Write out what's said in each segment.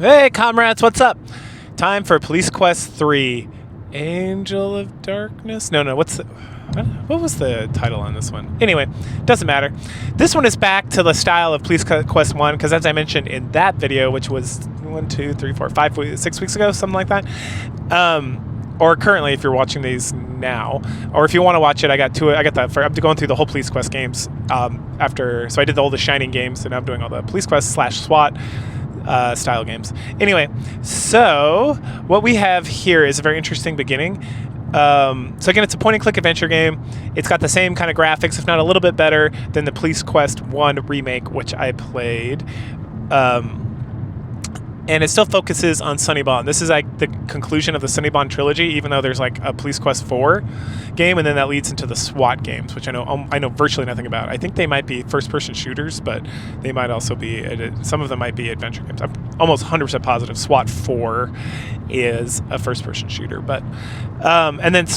Hey, comrades, what's up? Time for Police Quest 3. Angel of Darkness? No, what was the title on this one? Anyway, doesn't matter. This one is back to the style of Police Quest 1, because as I mentioned in that video, which was 6 weeks ago, something like that, or currently if you're watching these now, or if you want to watch it, I'm going through the whole Police Quest games so I did all the Shining games, and now I'm doing all the Police Quest / SWAT style games. Anyway, so what we have here is a very interesting beginning. So again, it's a point-and-click adventure game. It's got the same kind of graphics, if not a little bit better, than the Police Quest 1 remake, which I played. And it still focuses on Sonny Bonds. This is like the conclusion of the Sonny Bonds trilogy, even though there's like a Police Quest 4 game, and then that leads into the SWAT games, which I know virtually nothing about. I think they might be first-person shooters, but they might also be, some of them might be adventure games. I'm almost 100% positive SWAT 4 is a first-person shooter. But and then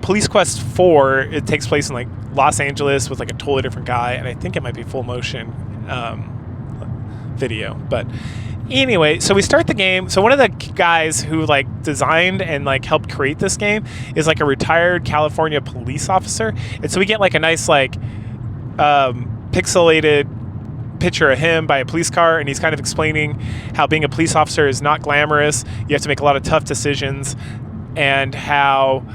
Police Quest 4, it takes place in like Los Angeles with like a totally different guy, and I think it might be full motion video, but anyway, so we start the game. So one of the guys who like designed and like helped create this game is like a retired California police officer, and so we get like a nice like pixelated picture of him by a police car, and he's kind of explaining how being a police officer is not glamorous. You have to make a lot of tough decisions, and how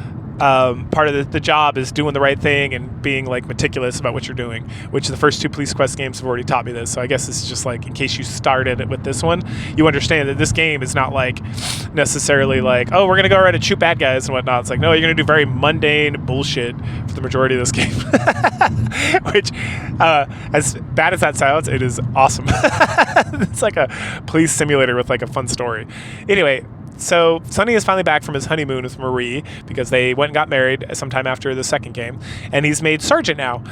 part of the job is doing the right thing and being like meticulous about what you're doing, which the first two Police Quest games have already taught me this. So I guess this is just like, in case you started it with this one, you understand that this game is not like necessarily like, oh, we're gonna go around and shoot bad guys and whatnot. It's like, no, you're gonna do very mundane bullshit for the majority of this game. Which as bad as that sounds, it is awesome. It's like a police simulator with like a fun story. Anyway, so Sonny is finally back from his honeymoon with Marie, because they went and got married sometime after the second game, and he's made sergeant now.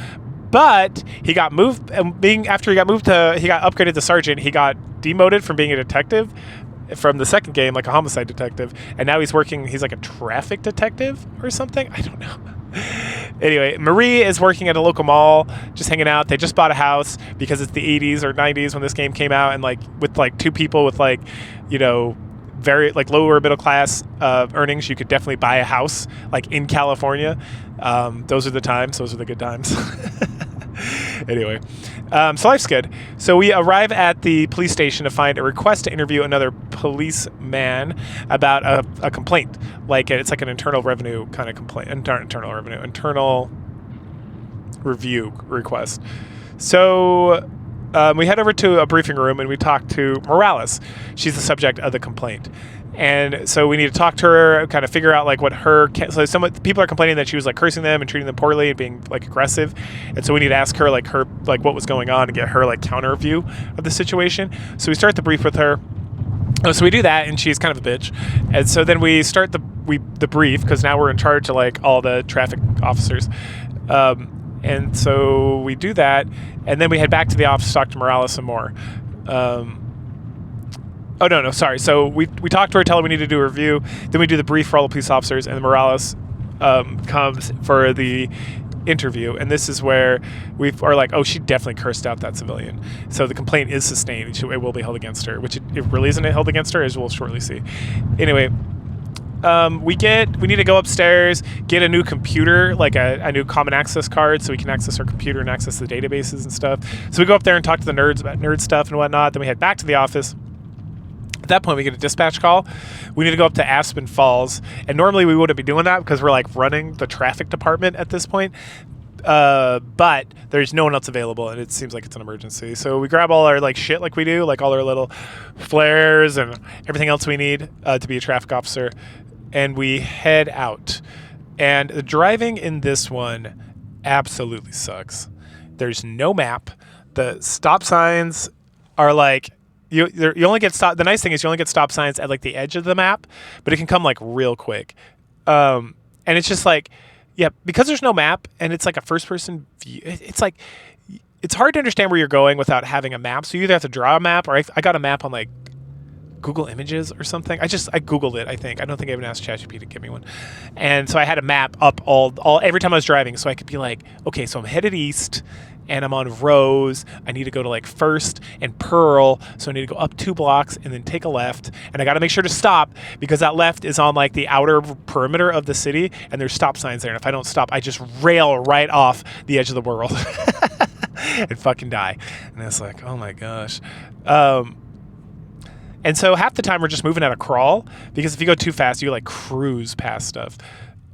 But he got moved, he got upgraded to sergeant. He got demoted from being a detective from the second game, like a homicide detective, and now he's like a traffic detective or something. I don't know. Anyway, Marie is working at a local mall, just hanging out. They just bought a house because it's the 80s or 90s when this game came out, and like with like two people with like, you know, very like lower middle class earnings, you could definitely buy a house like in California. Those are the times. Those are the good times. Anyway, so life's good. So we arrive at the police station to find a request to interview another policeman about a complaint. Like it's like an internal revenue kind of complaint, internal review request. So we head over to a briefing room and we talk to Morales. She's the subject of the complaint. And so we need to talk to her, kind of figure out like what so people are complaining that she was like cursing them and treating them poorly and being like aggressive. And so we need to ask her like what was going on and get her like counter view of the situation. So we start the brief with her. So we do that, and she's kind of a bitch. And so then we start the brief, because now we're in charge of like all the traffic officers. And so we do that, and then we head back to the office to talk to Morales some more. Sorry. So we talk to her, tell her we need to do a review. Then we do the brief for all the police officers, and Morales comes for the interview. And this is where we are like, oh, she definitely cursed out that civilian. So the complaint is sustained. It will be held against her, which it really isn't held against her, as we'll shortly see. Anyway, we need to go upstairs, get a new computer, like a new common access card, so we can access our computer and access the databases and stuff. So we go up there and talk to the nerds about nerd stuff and whatnot. Then we head back to the office. At that point, we get a dispatch call. We need to go up to Aspen Falls, and normally we wouldn't be doing that because we're like running the traffic department at this point. But there's no one else available, and it seems like it's an emergency. So we grab all our like shit, like we do, like all our little flares and everything else we need to be a traffic officer, and we head out. And the driving in this one absolutely sucks. There's no map. The stop signs are like, you only get stop. The nice thing is you only get stop signs at like the edge of the map, but it can come like real quick. And it's just like, yeah, because there's no map and it's like a first person view. It's like, it's hard to understand where you're going without having a map. So you either have to draw a map, or I got a map on like Google Images or something. I Googled it, I think. I don't think I even asked ChatGPT to give me one. And so I had a map up all every time I was driving, so I could be like, okay, so I'm headed east, and I'm on Rose. I need to go to like First and Pearl, so I need to go up 2 blocks and then take a left. And I got to make sure to stop because that left is on like the outer perimeter of the city, and there's stop signs there. And if I don't stop, I just rail right off the edge of the world and fucking die. And it's like, oh my gosh. And so half the time we're just moving at a crawl because if you go too fast, you like cruise past stuff.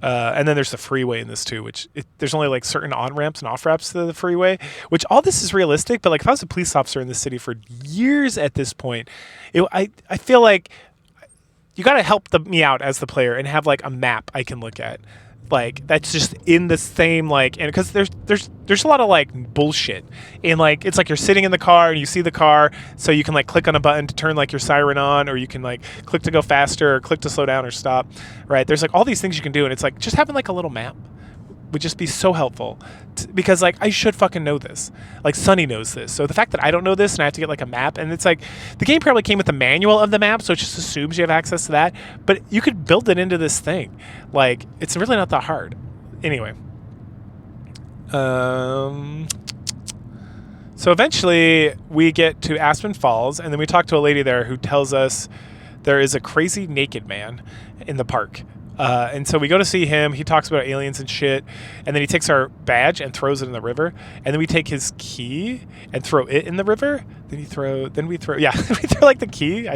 And then there's the freeway in this too, which there's only like certain on-ramps and off-ramps to the freeway, which all this is realistic. But like if I was a police officer in this city for years at this point, I feel like you got to help me out as the player and have like a map I can look at. Like that's just in the same like, and because there's a lot of like bullshit and like it's like you're sitting in the car and you see the car, so you can like click on a button to turn like your siren on, or you can like click to go faster or click to slow down or stop, right? There's like all these things you can do, and it's like just having like a little map would just be so helpful because like I should fucking know this. Like Sonny knows this, so the fact that I don't know this and I have to get like a map, and it's like the game probably came with the manual of the map, so it just assumes you have access to that, but you could build it into this thing. Like it's really not that hard. Anyway, so eventually we get to Aspen Falls, and then we talk to a lady there who tells us there is a crazy naked man in the park. And so we go to see him. He talks about aliens and shit, and then he takes our badge and throws it in the river. And then we take his key and throw it in the river. Then we throw we throw like the key,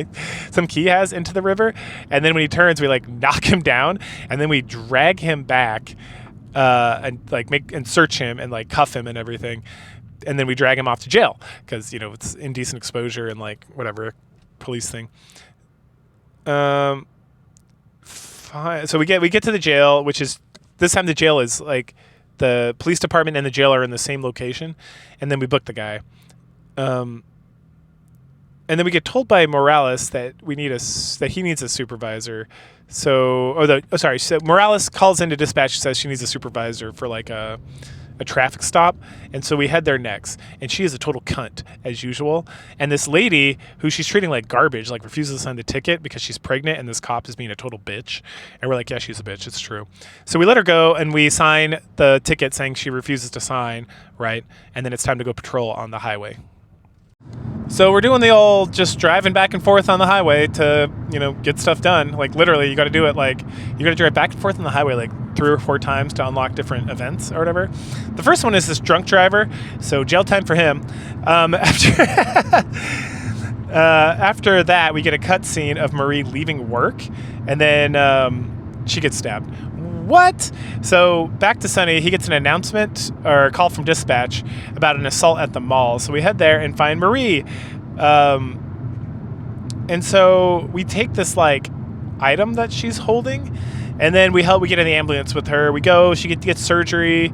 some key has into the river. And then when he turns, we like knock him down, and then we drag him back, and like search him and like cuff him and everything. And then we drag him off to jail because it's indecent exposure and like whatever police thing. So we get to the jail, which is this time the jail is like the police department and the jail are in the same location, and then we book the guy. And then we get told by Morales that he needs a supervisor. So Morales calls into dispatch, says she needs a supervisor for like a traffic stop, and so we head there next, and she is a total cunt as usual, and this lady who she's treating like garbage, like refuses to sign the ticket because she's pregnant, and this cop is being a total bitch, and we're like, yeah, she's a bitch, it's true. So we let her go and we sign the ticket saying she refuses to sign, right? And then it's time to go patrol on the highway. So we're doing the old just driving back and forth on the highway to, get stuff done. Like literally you got to do it you got to drive back and forth on the highway like 3 or 4 times to unlock different events or whatever. The first one is this drunk driver. So jail time for him. After that, we get a cutscene of Marie leaving work, and then she gets stabbed. What? So back to Sonny, he gets an announcement or a call from dispatch about an assault at the mall. So we head there and find Marie. And so we take this like item that she's holding, and then we get in the ambulance with her. We go, she gets surgery,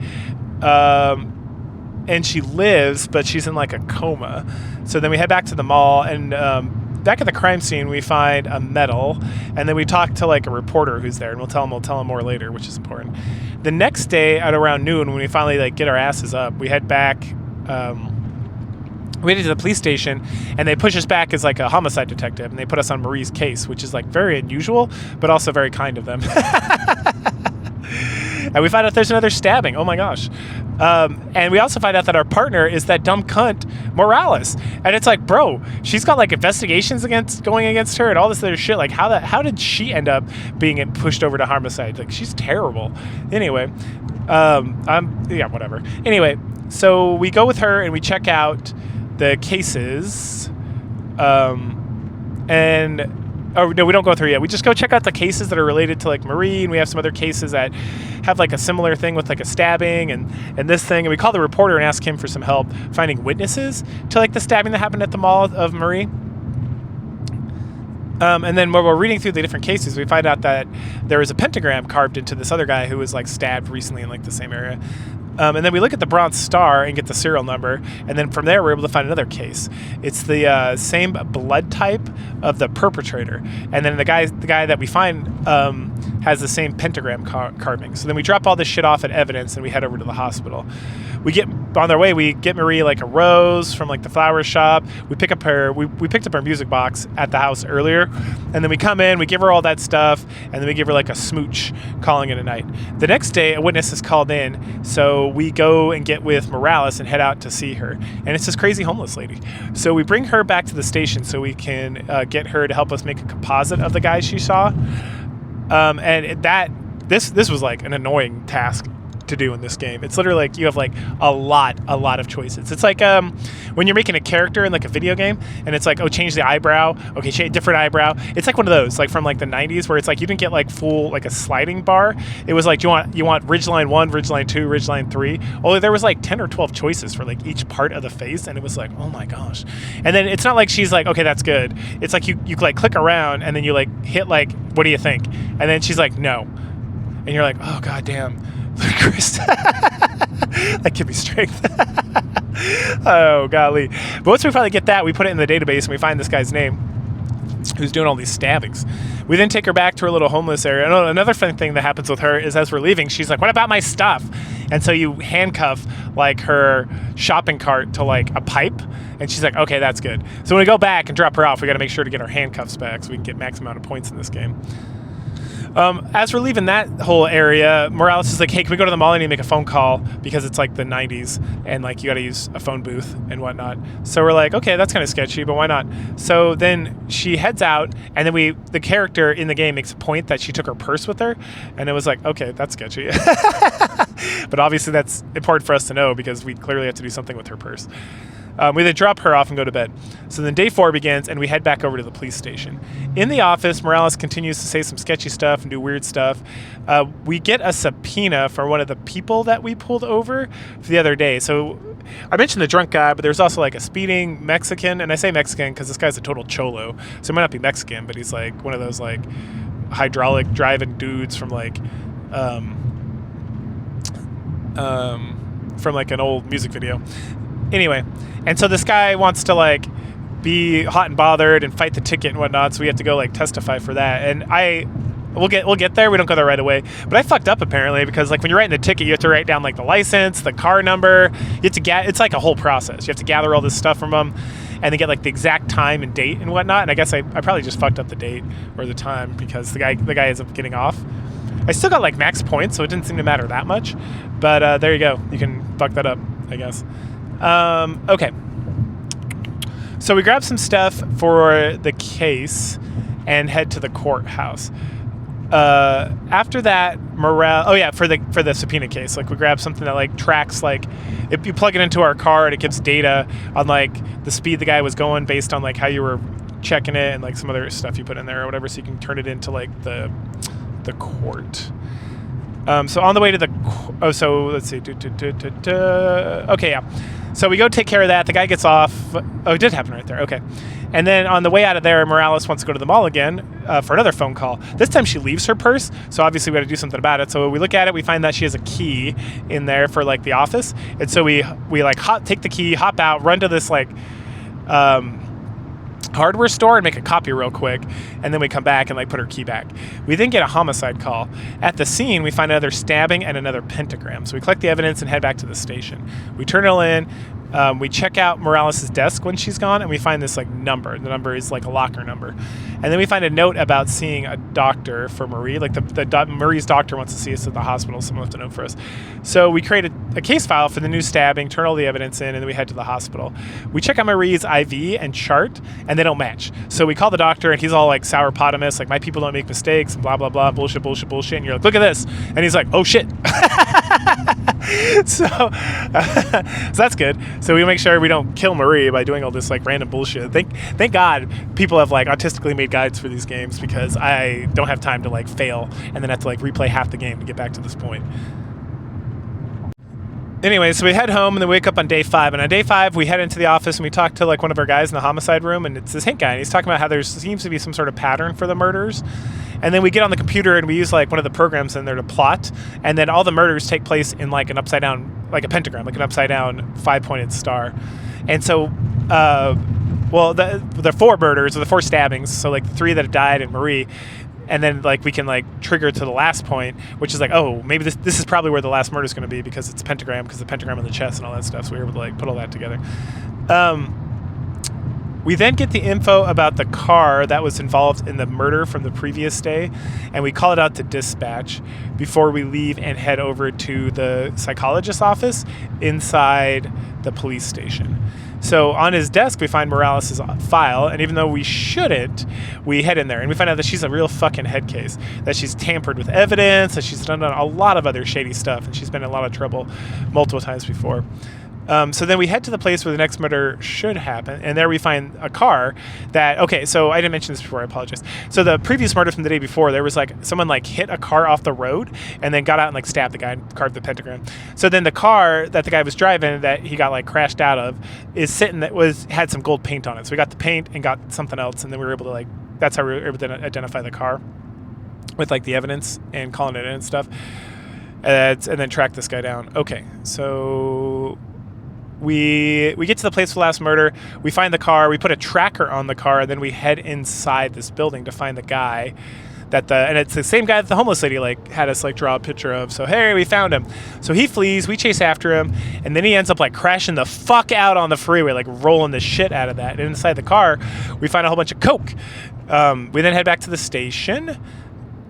and she lives, but she's in like a coma. So then we head back to the mall, and back at the crime scene, we find a medal, and then we talk to like a reporter who's there, and we'll tell him more later, which is important. The next day at around noon, when we finally like get our asses up, we head back. We head to the police station, and they push us back as like a homicide detective, and they put us on Marie's case, which is like very unusual, but also very kind of them. And we find out there's another stabbing. Oh my gosh. And we also find out that our partner is that dumb cunt Morales. And it's like, bro, she's got like investigations going against her and all this other shit. Like how did she end up being pushed over to homicide? Like she's terrible. Anyway, whatever. Anyway, so we go with her and we check out the cases. Oh, no, we don't go through yet. We just go check out the cases that are related to, like, Marie, and we have some other cases that have, like, a similar thing with, like, a stabbing and this thing. And we call the reporter and ask him for some help finding witnesses to, like, the stabbing that happened at the mall of Marie. And then when we're reading through the different cases, we find out that there is a pentagram carved into this other guy who was, like, stabbed recently in, like, the same area. And then we look at the Bronze Star and get the serial number, and then from there we're able to find another case. It's the same blood type of the perpetrator, and then the guy that we find has the same pentagram carving. So then we drop all this shit off at evidence and we head over to the hospital. We get on our way. We get Marie like a rose from like the flower shop. We pick up her. We picked up her music box at the house earlier, and then we come in. We give her all that stuff, and then we give her like a smooch, calling it a night. The next day, a witness is called in, so we go and get with Morales and head out to see her. And it's this crazy homeless lady. So we bring her back to the station so we can get her to help us make a composite of the guy she saw. And this was like an annoying task to do in this game. It's literally like you have like a lot of choices. It's like when you're making a character in like a video game and it's like, oh, change the eyebrow, okay, different eyebrow. It's like one of those like from like the 90s where it's like you didn't get like full like a sliding bar. It was like you want ridgeline 1, ridgeline 2, ridgeline 3. Only there was like 10 or 12 choices for like each part of the face, and it was like, oh my gosh. And then it's not like she's like, okay, that's good. It's like you like click around and then you like hit like, what do you think? And then she's like, no. And you're like, oh god damn. Chris. That give me strength. Oh golly. But once we finally get that, we put it in the database and we find this guy's name who's doing all these stabbings. We then take her back to her little homeless area. And another fun thing that happens with her is as we're leaving, she's like, what about my stuff? And so you handcuff like her shopping cart to like a pipe, and she's like, okay, that's good. So when we go back and drop her off, we got to make sure to get our handcuffs back so we can get max amount of points in this game. As we're leaving that whole area, Morales is like, hey, can we go to the mall? I need to make a phone call because it's like the 90s and like you got to use a phone booth and whatnot. So we're like, okay, that's kind of sketchy, but why not? So then she heads out, and then the character in the game makes a point that she took her purse with her, and it was like, okay, that's sketchy. But obviously that's important for us to know because we clearly have to do something with her purse. We then drop her off and go to bed. So then day 4 begins, and we head back over to the police station. In the office, Morales continues to say some sketchy stuff and do weird stuff. We get a subpoena for one of the people that we pulled over for the other day. So I mentioned the drunk guy, but there's also like a speeding Mexican, and I say Mexican because this guy's a total cholo. So he might not be Mexican, but he's like one of those like hydraulic driving dudes from like an old music video. Anyway, and so this guy wants to like be hot and bothered and fight the ticket and whatnot, so we have to go like testify for that. And we'll get there. We don't go there right away. But I fucked up apparently because like when you're writing the ticket, you have to write down like the license, the car number. You have to it's like a whole process. You have to gather all this stuff from them and then get like the exact time and date and whatnot. And I guess I probably just fucked up the date or the time because the guy ends up getting off. I still got like max points, so it didn't seem to matter that much. But there you go. You can fuck that up, I guess. Okay. So we grab some stuff for the case and head to the courthouse. After that, for the subpoena case, like we grab something that like tracks, like if you plug it into our car and it gives data on like the speed the guy was going based on like how you were checking it and like some other stuff you put in there or whatever, so you can turn it into like the court. So on the way to so let's see. Okay, yeah. So we go take care of that. The guy gets off. Oh, it did happen right there. Okay. And then on the way out of there, Morales wants to go to the mall again for another phone call. This time she leaves her purse, so obviously we got to do something about it. So we look at it. We find that she has a key in there for like the office. And so we like take the key, hop out, run to this like hardware store and make a copy real quick, and then we come back and like put her key back. We then get a homicide call. At the scene, we find another stabbing and another pentagram. So we collect the evidence and head back to the station. We turn it all in. We check out Morales' desk when she's gone, and we find this like number. The number is like a locker number. And then we find a note about seeing a doctor for Marie. Like Marie's doctor wants to see us at the hospital. Someone left a note for us. So we create a case file for the new stabbing, turn all the evidence in, and then we head to the hospital. We check out Marie's IV and chart, and they don't match. So we call the doctor, and he's all like sourpotamus, like my people don't make mistakes, and blah, blah, blah, bullshit, bullshit, bullshit. And you're like, look at this. And he's like, oh shit. So that's good. So we make sure we don't kill Marie by doing all this like random bullshit. Thank God people have like autistically made guides for these games, because I don't have time to like fail and then have to like replay half the game to get back to this point. Anyway, so we head home and then wake up on day 5. And on day 5, we head into the office and we talk to like one of our guys in the homicide room, and it's this Hank guy, and he's talking about how there seems to be some sort of pattern for the murders. And then we get on the computer and we use like one of the programs in there to plot, and then all the murders take place in like an upside down, like a pentagram, like an upside down 5-pointed star. And so, the 4 murders, or the 4 stabbings, so like the 3 that died and Marie, and then like we can like trigger to the last point, which is like, oh, maybe this is probably where the last murder is going to be because it's a pentagram, because the pentagram on the chest and all that stuff. So we were able to like put all that together. We then get the info about the car that was involved in the murder from the previous day, and we call it out to dispatch before we leave and head over to the psychologist's office inside the police station. So on his desk, we find Morales' file, and even though we shouldn't, we head in there, and we find out that she's a real fucking head case, that she's tampered with evidence, that she's done a lot of other shady stuff, and she's been in a lot of trouble multiple times before. So then we head to the place where the next murder should happen, and there we find a car that, okay, so I didn't mention this before, I apologize. So the previous murder from the day before, there was like someone like hit a car off the road and then got out and like stabbed the guy and carved the pentagram. So then the car that the guy was driving that he got like crashed out of is sitting, had some gold paint on it. So we got the paint and got something else, and then we were able to like, that's how we were able to identify the car with like the evidence and calling it in and stuff, and then track this guy down. Okay, so we get to the place for the last murder. We find the car. We put a tracker on the car, and then we head inside this building to find the guy and it's the same guy that the homeless lady like had us like draw a picture of. So hey, we found him. So he flees. We chase after him, and then he ends up like crashing the fuck out on the freeway, like rolling the shit out of that. And inside the car, we find a whole bunch of coke. We then head back to the station,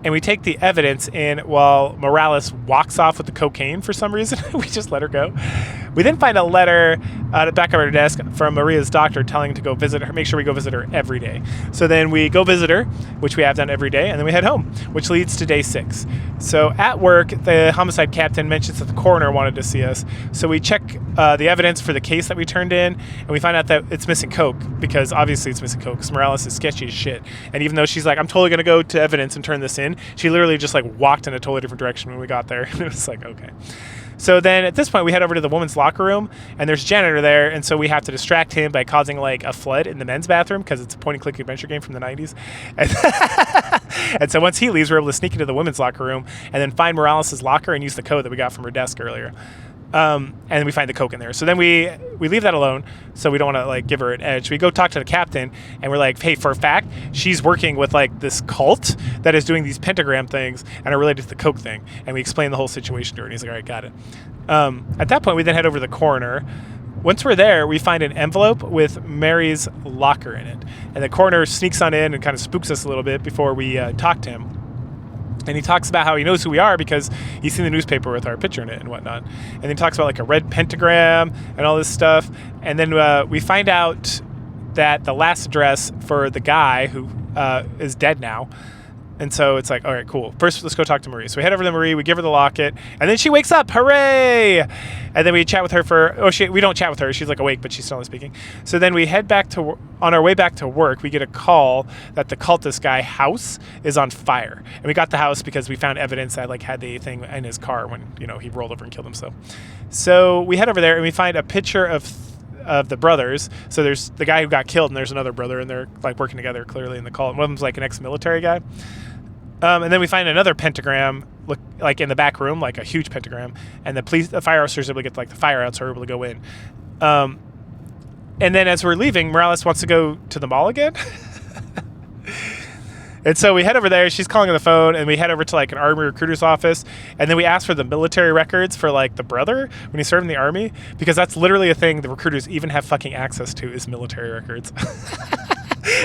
and we take the evidence in while Morales walks off with the cocaine for some reason. We just let her go. We then find a letter at the back of our desk from Maria's doctor telling to go visit her, make sure we go visit her every day. So then we go visit her, which we have done every day, and then we head home, which leads to day 6. So at work, the homicide captain mentions that the coroner wanted to see us. So we check the evidence for the case that we turned in, and we find out that it's missing coke, because obviously it's missing coke, because Morales is sketchy as shit. And even though she's like, I'm totally going to go to evidence and turn this in, she literally just like walked in a totally different direction when we got there. It was like, okay. So then at this point, we head over to the women's locker room, and there's a janitor there, and so we have to distract him by causing like a flood in the men's bathroom, because it's a point-and-click adventure game from the 90s. And so once he leaves, we're able to sneak into the women's locker room and then find Morales' locker and use the code that we got from her desk earlier. And then we find the coke in there. So then we leave that alone, so we don't want to like give her an edge. We go talk to the captain, and we're like, hey, for a fact, she's working with like this cult that is doing these pentagram things and are related to the coke thing. And we explain the whole situation to her, and he's like, all right, got it. At that point, we then head over to the coroner. Once we're there, we find an envelope with Mary's locker in it. And the coroner sneaks on in and kind of spooks us a little bit before we talk to him. And he talks about how he knows who we are because he's seen the newspaper with our picture in it and whatnot. And then he talks about like a red pentagram and all this stuff. And then we find out that the last address for the guy who is dead now. And so it's like, all right, cool. First, let's go talk to Marie. So we head over to Marie, we give her the locket, and then she wakes up. Hooray! And then we chat with her we don't chat with her. She's like awake, but she's still not speaking. So then we head back on our way back to work, we get a call that the cultist guy house is on fire. And we got the house because we found evidence that like had the thing in his car when, he rolled over and killed himself. So we head over there and we find a picture of the brothers. So there's the guy who got killed, and there's another brother, and they're like working together clearly in the cult. And one of them's like an ex-military guy. And then we find another pentagram, look like in the back room, like a huge pentagram. And the fire officers are able to get like the fire out, so we're able to go in. And then as we're leaving, Morales wants to go to the mall again. And so we head over there. She's calling on the phone, and we head over to like an army recruiter's office, and then we ask for the military records for like the brother when he served in the army, because that's literally a thing the recruiters even have fucking access to is military records.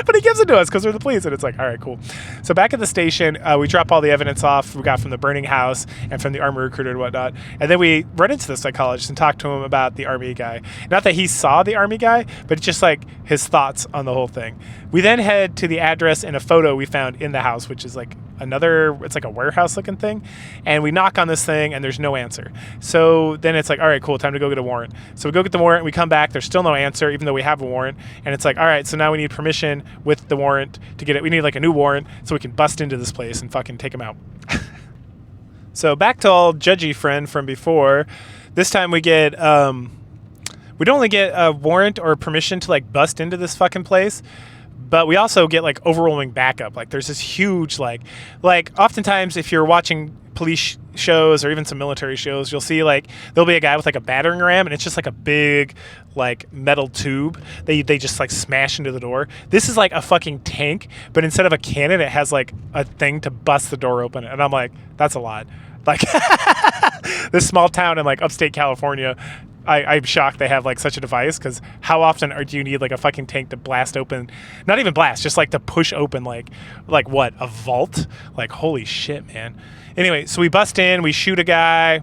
But he gives it to us because we're the police, and it's like, all right, cool. So back at the station, we drop all the evidence off we got from the burning house and from the army recruiter and whatnot, and then we run into the psychologist and talk to him about the army guy. Not that he saw the army guy, but it's just like his thoughts on the whole thing. We then head to the address and a photo we found in the house, which is like it's like a warehouse looking thing, and we knock on this thing and there's no answer. So then it's like, all right, cool, time to go get a warrant. So we go get the warrant, we come back, there's still no answer even though we have a warrant, and it's like, all right, so now we need permission with the warrant to get it. We need like a new warrant so we can bust into this place and fucking take them out. So back to all judgy friend from before. This time we get we don't only get a warrant or permission to like bust into this fucking place, But we also get like overwhelming backup. Like there's this huge like oftentimes if you're watching police shows or even some military shows, you'll see like there'll be a guy with like a battering ram, and it's just like a big like metal tube they just like smash into the door. This is like a fucking tank, but instead of a cannon, it has like a thing to bust the door open. And I'm like, that's a lot. Like this small town in like upstate California, I'm shocked they have like such a device, because how often do you need like a fucking tank to blast open, not even blast, just like to push open like what, a vault? Like holy shit, man. Anyway, so we bust in, we shoot a guy,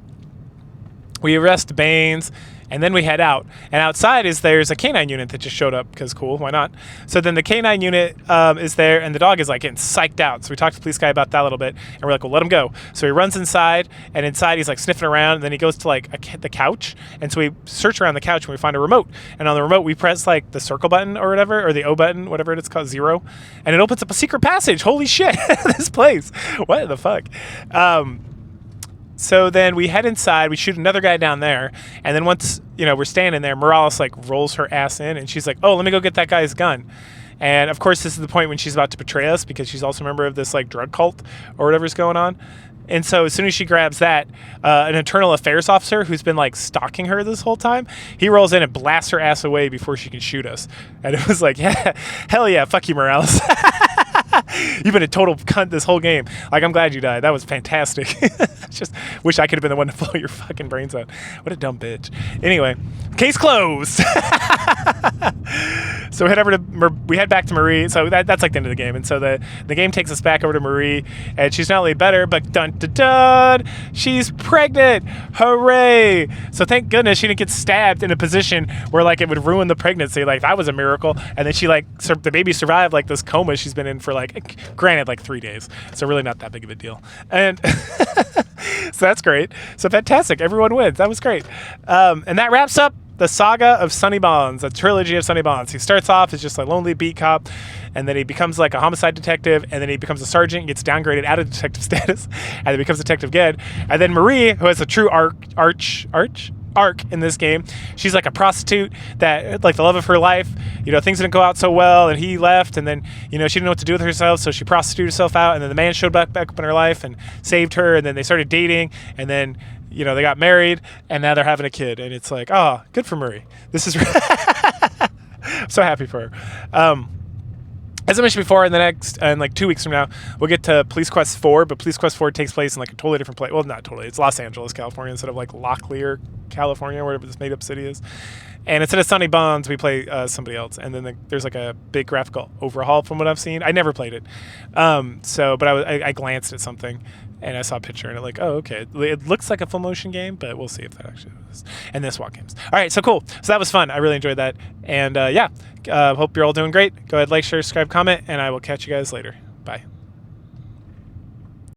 we arrest Baines, and then we head out. And outside there's a canine unit that just showed up, because cool, why not? So then the canine unit is there, and the dog is like getting psyched out. So we talked to the police guy about that a little bit, and we're like, well, let him go. So he runs inside, and inside he's like sniffing around, and then he goes to like the couch. And so we search around the couch, and we find a remote. And on the remote, we press like the circle button or whatever, or the O button, whatever it's called, 0. And it opens up a secret passage. Holy shit, this place. What the fuck? So then we head inside, we shoot another guy down there, and then once, we're standing there, Morales like rolls her ass in, and she's like, oh, let me go get that guy's gun. And of course, this is the point when she's about to betray us, because she's also a member of this like drug cult or whatever's going on. And so as soon as she grabs that, an internal affairs officer who's been like stalking her this whole time, he rolls in and blasts her ass away before she can shoot us. And it was like, yeah, hell yeah, fuck you, Morales. You've been a total cunt this whole game. Like, I'm glad you died. That was fantastic. Just wish I could have been the one to blow your fucking brains out. What a dumb bitch. Anyway, case closed. So we head back to Marie. So that's like the end of the game. And so the game takes us back over to Marie, and she's not only better, but dun dun dun, she's pregnant. Hooray! So thank goodness she didn't get stabbed in a position where like it would ruin the pregnancy. Like that was a miracle. And then she the baby survived like this coma she's been in for like, granted, like 3 days. So really not that big of a deal. And so that's great. So fantastic. Everyone wins. That was great. And that wraps up the saga of Sonny Bonds, a trilogy of Sonny Bonds. He starts off as just a lonely beat cop, and then he becomes like a homicide detective, and then he becomes a sergeant, gets downgraded out of detective status, and then becomes detective again. And then Marie, who has a true arc in this game, she's like a prostitute that, like, the love of her life, things didn't go out so well, and he left, and then, she didn't know what to do with herself, so she prostituted herself out, and then the man showed back up in her life and saved her, and then they started dating, and then they got married, and now they're having a kid, and it's like, oh, good for Marie. This is I'm so happy for her. As I mentioned before, in like 2 weeks from now, we'll get to Police Quest 4, but Police Quest 4 takes place in like a totally different place. Well, not totally. It's Los Angeles, California, instead of like Locklear, California, wherever this made-up city is. And instead of Sonny Bonds, we play somebody else. And then there's like a big graphical overhaul from what I've seen. I never played it. But I glanced at something, and I saw a picture, and like, oh, okay. It looks like a full motion game, but we'll see if that actually is. And this SWAT games. All right, so cool. So that was fun. I really enjoyed that. And hope you're all doing great. Go ahead, like, share, subscribe, comment, and I will catch you guys later. Bye.